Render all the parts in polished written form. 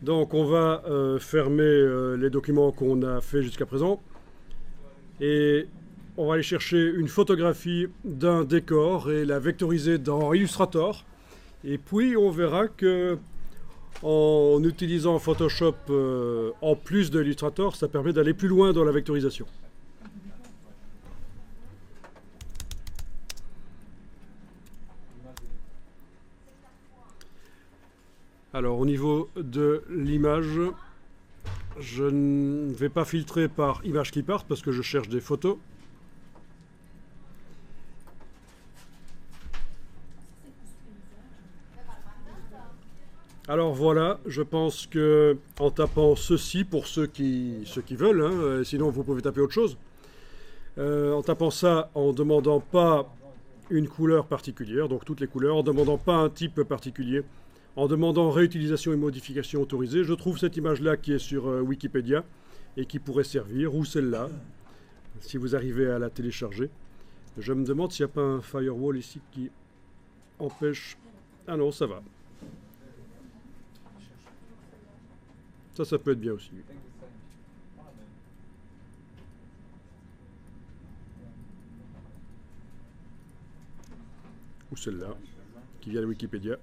Donc on va fermer les documents qu'on a fait jusqu'à présent et on va aller chercher une photographie d'un décor et la vectoriser dans Illustrator. Et puis on verra que en utilisant Photoshop en plus de Illustrator, ça permet d'aller plus loin dans la vectorisation. Alors au niveau de l'image, je ne vais pas filtrer par image clipart parce que je cherche des photos. Alors voilà, je pense que en tapant ceci pour ceux qui veulent, hein, sinon vous pouvez taper autre chose. En tapant ça, en ne demandant pas une couleur particulière, donc toutes les couleurs, en ne demandant pas un type particulier, en demandant réutilisation et modification autorisée, je trouve cette image-là qui est sur Wikipédia et qui pourrait servir, ou celle-là, si vous arrivez à la télécharger. Je me demande s'il n'y a pas un firewall ici qui empêche... Ah non, ça va. Ça peut être bien aussi. Ou celle-là, qui vient de Wikipédia.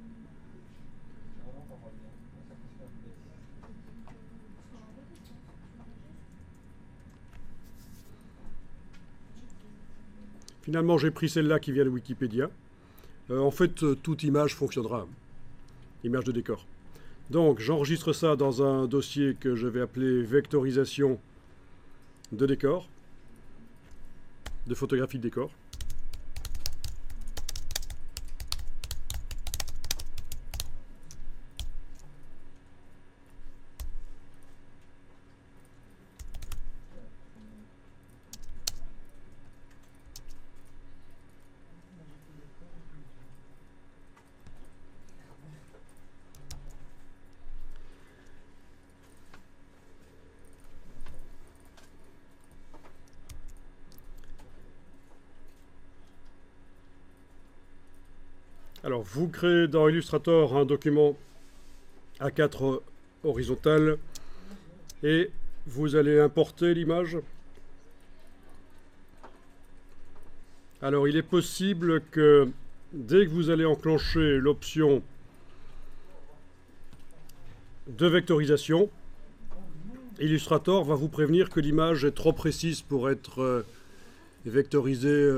Finalement, j'ai pris celle-là qui vient de Wikipédia. En fait, toute image fonctionnera. Image de décor. Donc, j'enregistre ça dans un dossier que je vais appeler vectorisation de décor, de photographie de décor. Alors, vous créez dans Illustrator un document A4 horizontal et vous allez importer l'image. Alors, il est possible que dès que vous allez enclencher l'option de vectorisation, Illustrator va vous prévenir que l'image est trop précise pour être vectoriser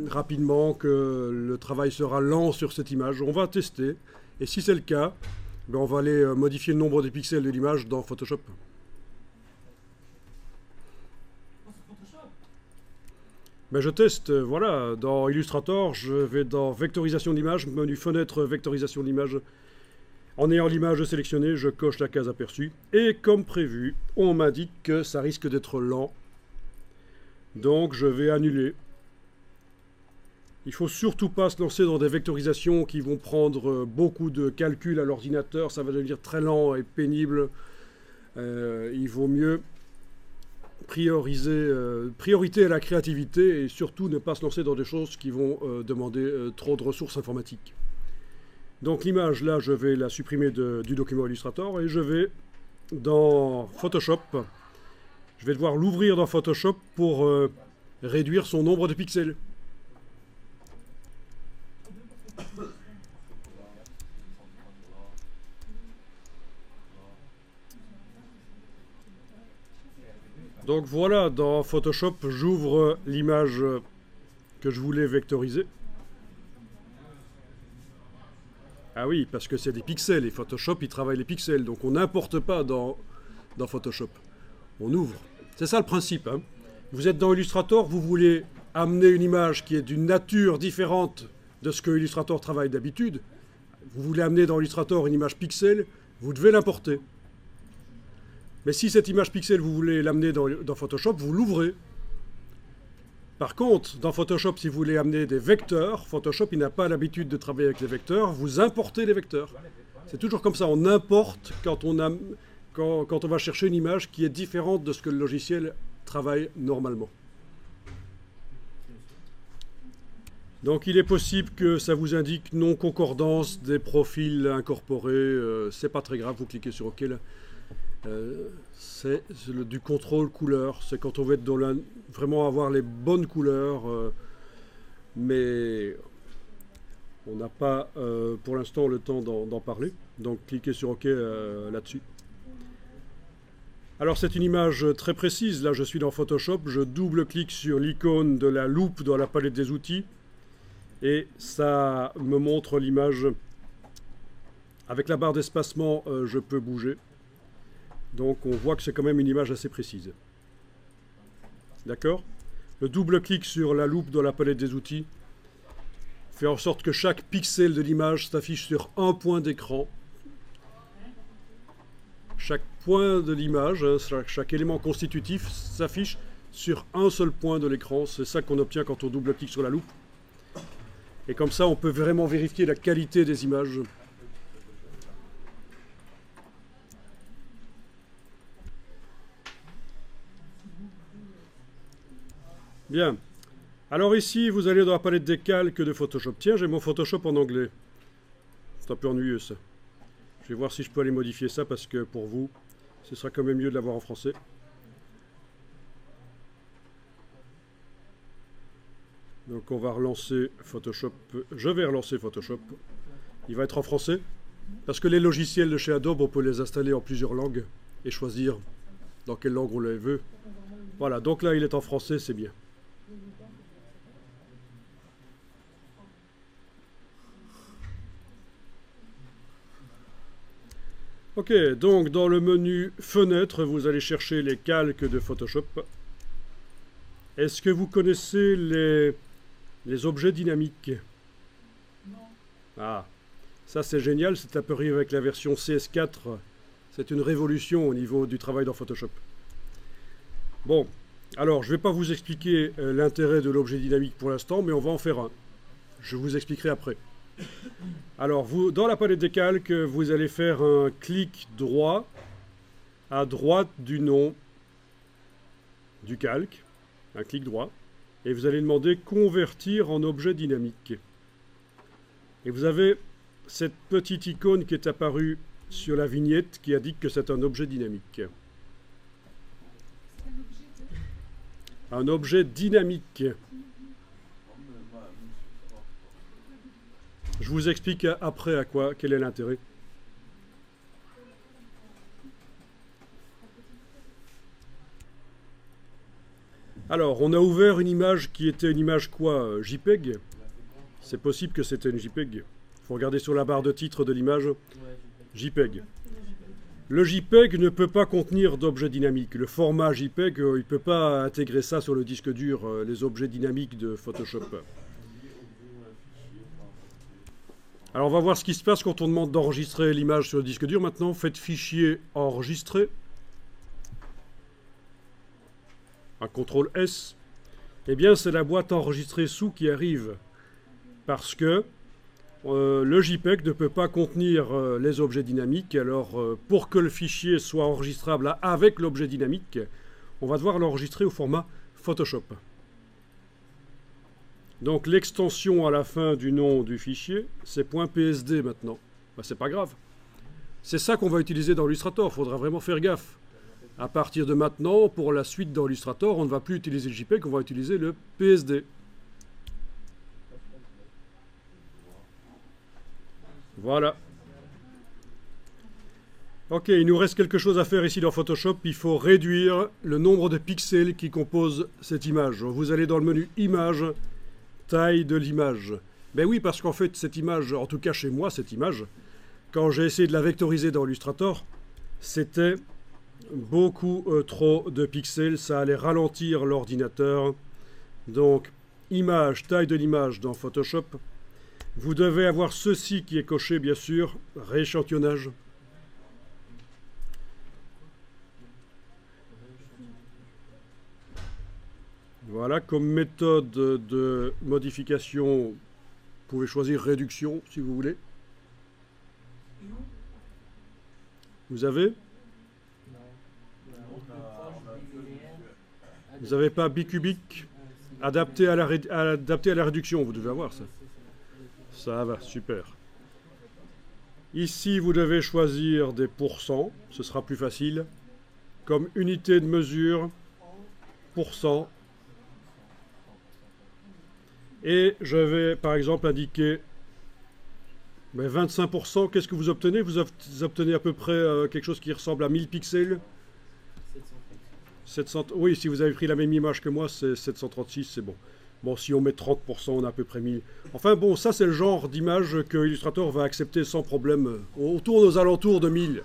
rapidement, que le travail sera lent sur cette image. On va tester, et si c'est le cas, ben on va aller modifier le nombre de pixels de l'image dans Photoshop. Ben je teste, voilà, dans Illustrator, je vais dans vectorisation d'image, menu fenêtre vectorisation d'image. En ayant l'image sélectionnée, je coche la case aperçue, et comme prévu, on m'indique que ça risque d'être lent. Donc je vais annuler. Il ne faut surtout pas se lancer dans des vectorisations qui vont prendre beaucoup de calculs à l'ordinateur. Ça va devenir très lent et pénible. Il vaut mieux priorité à la créativité et surtout ne pas se lancer dans des choses qui vont demander trop de ressources informatiques. Donc l'image, là, je vais la supprimer du document Illustrator et je vais dans Photoshop. Je vais devoir l'ouvrir dans Photoshop pour réduire son nombre de pixels. Donc voilà, dans Photoshop, j'ouvre l'image que je voulais vectoriser. Ah oui, parce que c'est des pixels, et Photoshop, il travaille les pixels, donc on n'importe pas dans Photoshop. On ouvre. C'est ça le principe. Hein. Vous êtes dans Illustrator, vous voulez amener une image qui est d'une nature différente de ce que Illustrator travaille d'habitude. Vous voulez amener dans Illustrator une image pixel, vous devez l'importer. Mais si cette image pixel, vous voulez l'amener dans Photoshop, vous l'ouvrez. Par contre, dans Photoshop, si vous voulez amener des vecteurs, Photoshop, il n'a pas l'habitude de travailler avec les vecteurs, vous importez les vecteurs. C'est toujours comme ça, on importe quand on va chercher une image qui est différente de ce que le logiciel travaille normalement. Donc il est possible que ça vous indique non-concordance des profils incorporés. C'est pas très grave, vous cliquez sur OK là. C'est du contrôle couleur. C'est quand on veut être dans vraiment avoir les bonnes couleurs. Mais on n'a pas pour l'instant le temps d'en parler. Donc cliquez sur OK là-dessus. Alors c'est une image très précise. Là je suis dans Photoshop. Je double-clique sur l'icône de la loupe dans la palette des outils. Et ça me montre l'image. Avec la barre d'espacement, je peux bouger. Donc on voit que c'est quand même une image assez précise. D'accord? Le double-clic sur la loupe dans la palette des outils fait en sorte que chaque pixel de l'image s'affiche sur un point d'écran. Chaque point de l'image, chaque élément constitutif s'affiche sur un seul point de l'écran. C'est ça qu'on obtient quand on double-clique sur la loupe. Et comme ça, on peut vraiment vérifier la qualité des images. Bien. Alors ici, vous allez dans la palette des calques de Photoshop. Tiens, j'ai mon Photoshop en anglais. C'est un peu ennuyeux ça. Je vais voir si je peux aller modifier ça parce que pour vous, ce sera quand même mieux de l'avoir en français. Donc on va relancer Photoshop. Je vais relancer Photoshop. Il va être en français. Parce que les logiciels de chez Adobe, on peut les installer en plusieurs langues et choisir dans quelle langue on les veut. Voilà, donc là il est en français, c'est bien. Ok, donc dans le menu Fenêtre, vous allez chercher les calques de Photoshop. Est-ce que vous connaissez les objets dynamiques? Non. Ah, ça c'est génial, c'est apparu avec la version CS4. C'est une révolution au niveau du travail dans Photoshop. Bon, alors je ne vais pas vous expliquer l'intérêt de l'objet dynamique pour l'instant, mais on va en faire un. Je vous expliquerai après. Alors, vous, dans la palette des calques, vous allez faire un clic droit à droite du nom du calque. Un clic droit. Et vous allez demander convertir en objet dynamique. Et vous avez cette petite icône qui est apparue sur la vignette qui indique que c'est un objet dynamique. Un objet dynamique. Je vous explique après quel est l'intérêt. Alors, on a ouvert une image qui était une image quoi? JPEG. C'est possible que c'était une JPEG. Il faut regarder sur la barre de titre de l'image. JPEG. Le JPEG ne peut pas contenir d'objets dynamiques. Le format JPEG, il ne peut pas intégrer ça sur le disque dur, les objets dynamiques de Photoshop. Alors on va voir ce qui se passe quand on demande d'enregistrer l'image sur le disque dur. Maintenant, faites fichier enregistrer. Un CTRL S. Eh bien, c'est la boîte enregistrée sous qui arrive. Parce que le JPEG ne peut pas contenir les objets dynamiques. Alors, pour que le fichier soit enregistrable avec l'objet dynamique, on va devoir l'enregistrer au format Photoshop. Donc l'extension à la fin du nom du fichier, c'est .psd maintenant. Ben, c'est pas grave. C'est ça qu'on va utiliser dans Illustrator. Il faudra vraiment faire gaffe. À partir de maintenant, pour la suite dans Illustrator, on ne va plus utiliser le JPEG, on va utiliser le PSD. Voilà. Ok, il nous reste quelque chose à faire ici dans Photoshop. Il faut réduire le nombre de pixels qui composent cette image. Vous allez dans le menu Images, taille de l'image. Ben oui, parce qu'en fait, cette image, en tout cas chez moi, cette image, quand j'ai essayé de la vectoriser dans Illustrator, c'était beaucoup trop de pixels. Ça allait ralentir l'ordinateur. Donc, image, taille de l'image dans Photoshop. Vous devez avoir ceci qui est coché, bien sûr, rééchantillonnage. Voilà, comme méthode de modification, vous pouvez choisir réduction, si vous voulez. Vous avez? Vous n'avez pas bicubique? Adapté à la réduction, vous devez avoir ça. Ça va, super. Ici, vous devez choisir des pourcents, ce sera plus facile. Comme unité de mesure, pourcent. Et je vais, par exemple, indiquer 25%. Qu'est-ce que vous obtenez? Vous obtenez à peu près quelque chose qui ressemble à 1000 pixels. 700, oui, si vous avez pris la même image que moi, c'est 736, c'est bon. Bon, si on met 30%, on a à peu près 1000. Enfin bon, ça c'est le genre d'image que Illustrator va accepter sans problème. On tourne aux alentours de 1000.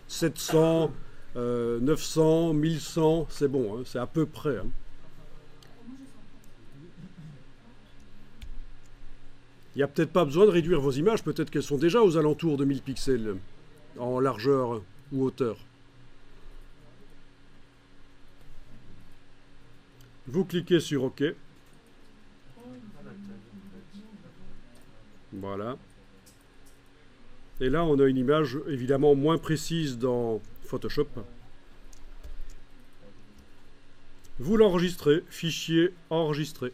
700, 900, 1100, c'est bon, hein, c'est à peu près. Hein. Il n'y a peut-être pas besoin de réduire vos images, peut-être qu'elles sont déjà aux alentours de 1000 pixels en largeur ou hauteur. Vous cliquez sur OK. Voilà. Et là, on a une image évidemment moins précise dans Photoshop. Vous l'enregistrez, fichier enregistré.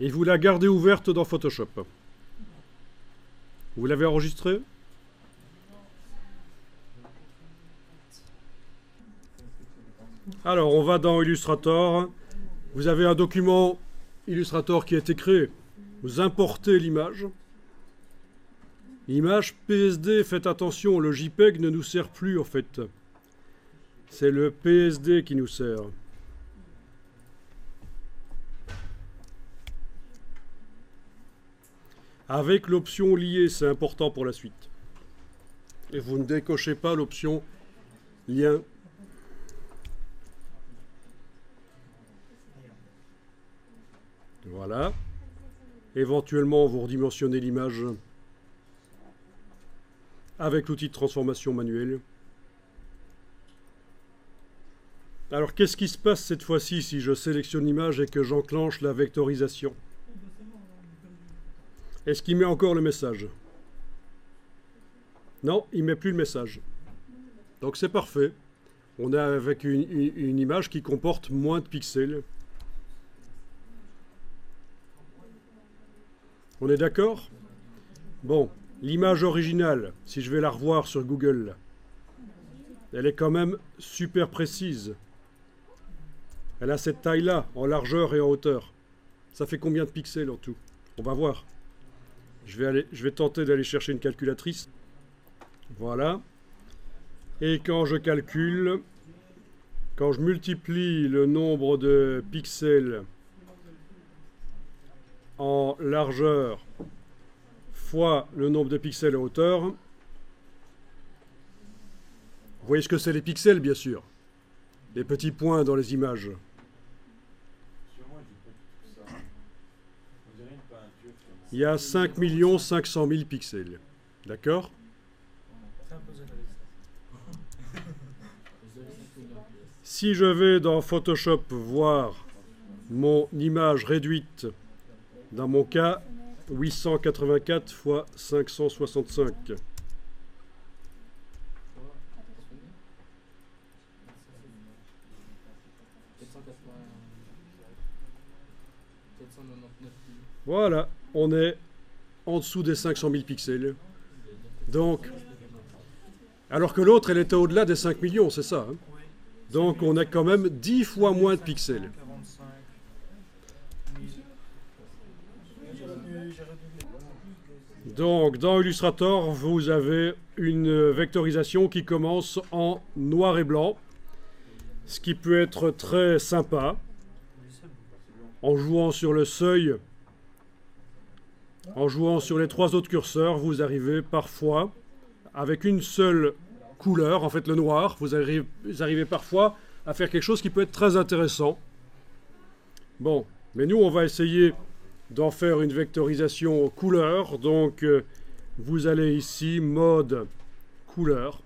Et vous la gardez ouverte dans Photoshop. Vous l'avez enregistrée? Alors, on va dans Illustrator. Vous avez un document Illustrator qui a été créé. Vous importez l'image. L'image PSD, faites attention, le JPEG ne nous sert plus en fait. C'est le PSD qui nous sert. Avec l'option lier, c'est important pour la suite. Et vous ne décochez pas l'option lien. Voilà. Éventuellement, vous redimensionnez l'image avec l'outil de transformation manuelle. Alors, qu'est-ce qui se passe cette fois-ci si je sélectionne l'image et que j'enclenche la vectorisation? Est-ce qu'il met encore le message? Non, il ne met plus le message. Donc c'est parfait. On est avec une image qui comporte moins de pixels. On est d'accord? Bon, l'image originale, si je vais la revoir sur Google, elle est quand même super précise. Elle a cette taille-là, en largeur et en hauteur. Ça fait combien de pixels en tout? On va voir. Je vais tenter d'aller chercher une calculatrice. Voilà. Et quand je calcule, quand je multiplie le nombre de pixels en largeur fois le nombre de pixels en hauteur, vous voyez ce que c'est les pixels, bien sûr. Les petits points dans les images. Il y a 5 500 000 pixels. D'accord? Si je vais dans Photoshop voir mon image réduite, dans mon cas, 884 x 565. Voilà, on est en dessous des 500 000 pixels. Donc, alors que l'autre, elle était au-delà des 5 millions, c'est ça. Hein? Donc, on a quand même 10 fois moins de pixels. Donc, dans Illustrator, vous avez une vectorisation qui commence en noir et blanc, ce qui peut être très sympa. En jouant sur le seuil, en jouant sur les 3 autres curseurs, vous arrivez parfois, avec une seule couleur, en fait le noir, vous arrivez parfois à faire quelque chose qui peut être très intéressant. Bon, mais nous on va essayer d'en faire une vectorisation couleur. Donc vous allez ici, mode couleur.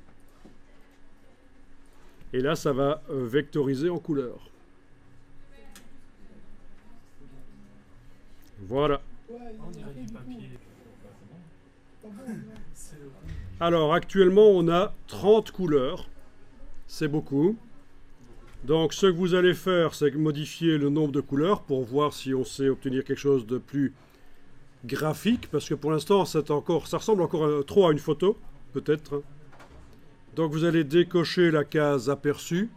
Et là ça va vectoriser en couleur. Voilà. Alors actuellement on a 30 couleurs. C'est beaucoup. Donc ce que vous allez faire, c'est modifier le nombre de couleurs pour voir si on sait obtenir quelque chose de plus graphique, parce que pour l'instant, ça ressemble encore trop à une photo, peut-être. Donc vous allez décocher la case aperçu.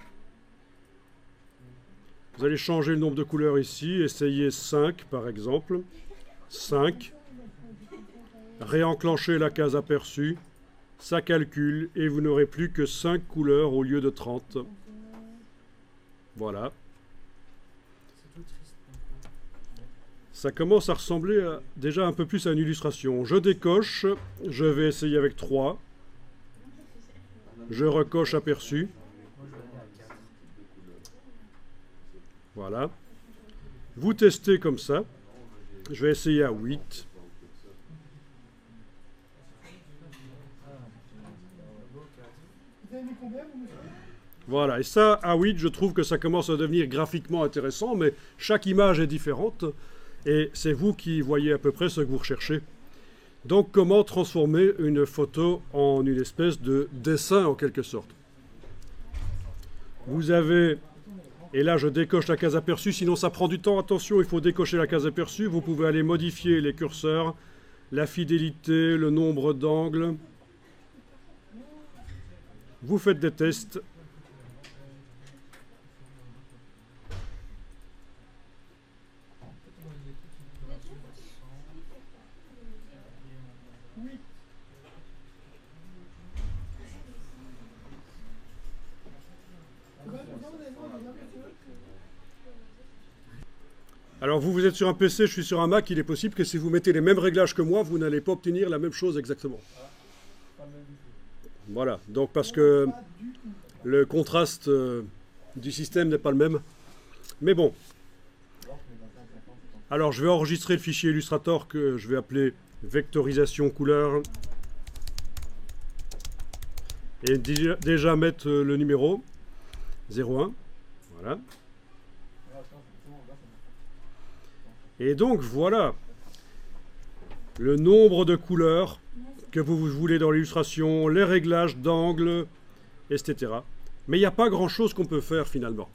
Vous allez changer le nombre de couleurs ici, essayez 5 par exemple. 5. Réenclencher la case aperçu. Ça calcule et vous n'aurez plus que 5 couleurs au lieu de 30. Voilà. Ça commence à ressembler déjà un peu plus à une illustration. Je décoche, je vais essayer avec 3. Je recoche aperçu. Voilà. Vous testez comme ça. Je vais essayer à 8. Voilà, et ça, à 8, je trouve que ça commence à devenir graphiquement intéressant, mais chaque image est différente, et c'est vous qui voyez à peu près ce que vous recherchez. Donc, comment transformer une photo en une espèce de dessin, en quelque sorte. Vous avez, et là je décoche la case aperçue, sinon ça prend du temps, attention, il faut décocher la case aperçue, vous pouvez aller modifier les curseurs, la fidélité, le nombre d'angles. Vous faites des tests. Alors vous êtes sur un PC, je suis sur un Mac, il est possible que si vous mettez les mêmes réglages que moi, vous n'allez pas obtenir la même chose exactement. Voilà, donc parce que le contraste du système n'est pas le même. Mais bon. Alors je vais enregistrer le fichier Illustrator que je vais appeler vectorisation couleur. Et déjà mettre le numéro 01. Voilà. Et donc voilà le nombre de couleurs que vous voulez dans l'illustration, les réglages d'angle, etc. Mais il n'y a pas grand-chose qu'on peut faire finalement.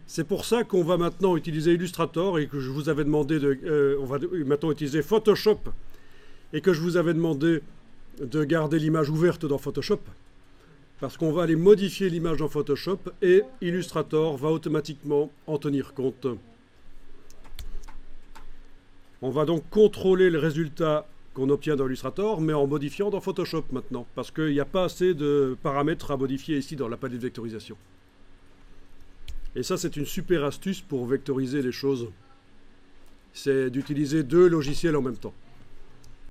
C'est pour ça qu'on va maintenant utiliser Illustrator et que je vous avais demandé on va maintenant utiliser Photoshop et que je vous avais demandé de garder l'image ouverte dans Photoshop parce qu'on va aller modifier l'image dans Photoshop et Illustrator va automatiquement en tenir compte. On va donc contrôler le résultat qu'on obtient dans Illustrator, mais en modifiant dans Photoshop maintenant, parce qu'il n'y a pas assez de paramètres à modifier ici dans la palette de vectorisation. Et ça, c'est une super astuce pour vectoriser les choses. C'est d'utiliser deux logiciels en même temps.